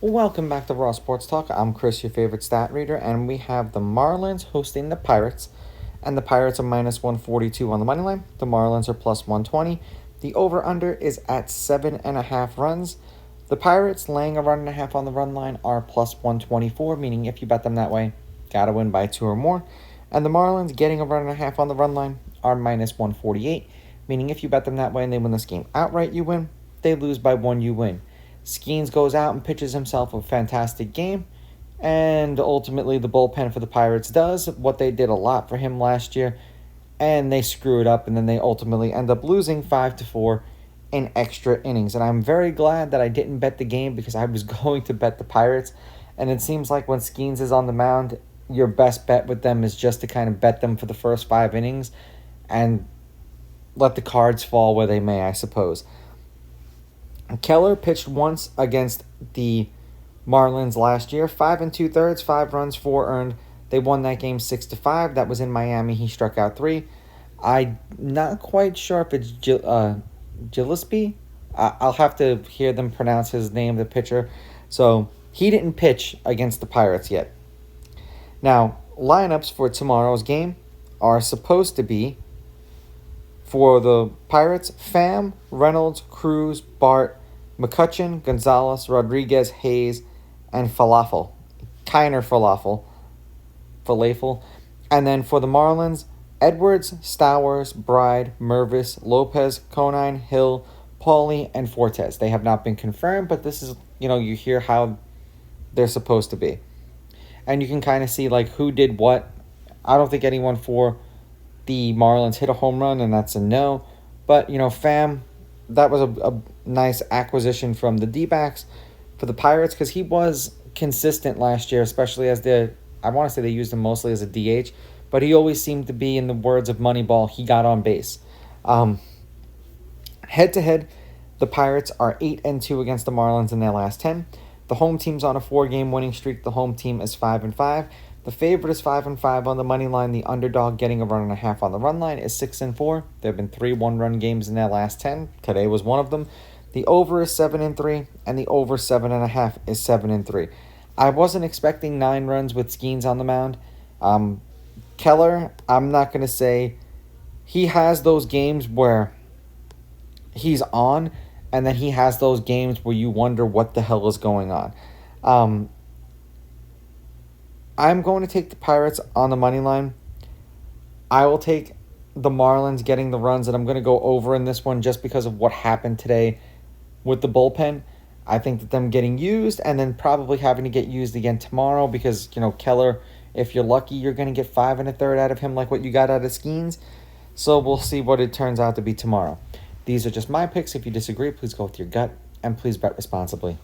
Welcome back to Raw Sports Talk. I'm Chris, your favorite stat reader, and we have the Marlins hosting the Pirates. And the Pirates are minus 142 on the money line. The Marlins are plus 120. The over-under is at 7.5 runs. The Pirates laying a run and a half on the run line are plus 124, meaning if you bet them that way, gotta win by 2 or more. And the Marlins getting a run and a half on the run line are minus 148, meaning if you bet them that way and they win this game outright, you win. They lose by 1, you win. Skeens goes out and pitches himself a fantastic game, and ultimately the bullpen for the Pirates does what they did a lot for him last year, and they screw it up, and then they ultimately end up losing 5-4 in extra innings. And I'm very glad that I didn't bet the game because I was going to bet the Pirates, and it seems like when Skeens is on the mound, your best bet with them is just to kind of bet them for the first 5 innings and let the cards fall where they may, I suppose. Keller pitched once against the Marlins last year. 5 2/3, 5 runs, 4 earned. They won that game 6-5. That was in Miami. He struck out 3. I'm not quite sure if it's Gillespie. I'll have to hear them pronounce his name, the pitcher. So he didn't pitch against the Pirates yet. Now, lineups for tomorrow's game are supposed to be for the Pirates: Pham, Reynolds, Cruz, Bart, McCutchen, Gonzalez, Rodriguez, Hayes, and Falafel. Falafel. And then for the Marlins, Edwards, Stowers, Bride, Mervis, Lopez, Conine, Hill, Pauly, and Fortes. They have not been confirmed, but this is, you hear how they're supposed to be. And you can kind of see, who did what. I don't think anyone for the Marlins hit a home run, and that's a no. But, Pham, that was a nice acquisition from the D-backs for the Pirates because he was consistent last year, especially as I want to say they used him mostly as a DH, but he always seemed to be, in the words of Moneyball, he got on base. Head-to-head, the Pirates are 8-2 against the Marlins in their last 10. The home team's on a 4-game winning streak. The home team is 5-5. The favorite is 5-5 on the money line. The underdog getting a run and a half on the run line is 6-4. There have been 3 one-run games in their last 10. Today was one of them. The over is 7-3, and the over 7.5 is 7-3. I wasn't expecting 9 runs with Skeens on the mound. Keller, I'm not going to say he has those games where he's on, and then he has those games where you wonder what the hell is going on. I'm going to take the Pirates on the money line. I will take the Marlins getting the runs, and I'm going to go over in this one just because of what happened today with the bullpen. I think that them getting used and then probably having to get used again tomorrow because, Keller, if you're lucky, you're going to get 5 1/3 out of him like what you got out of Skeens. So we'll see what it turns out to be tomorrow. These are just my picks. If you disagree, please go with your gut, and please bet responsibly.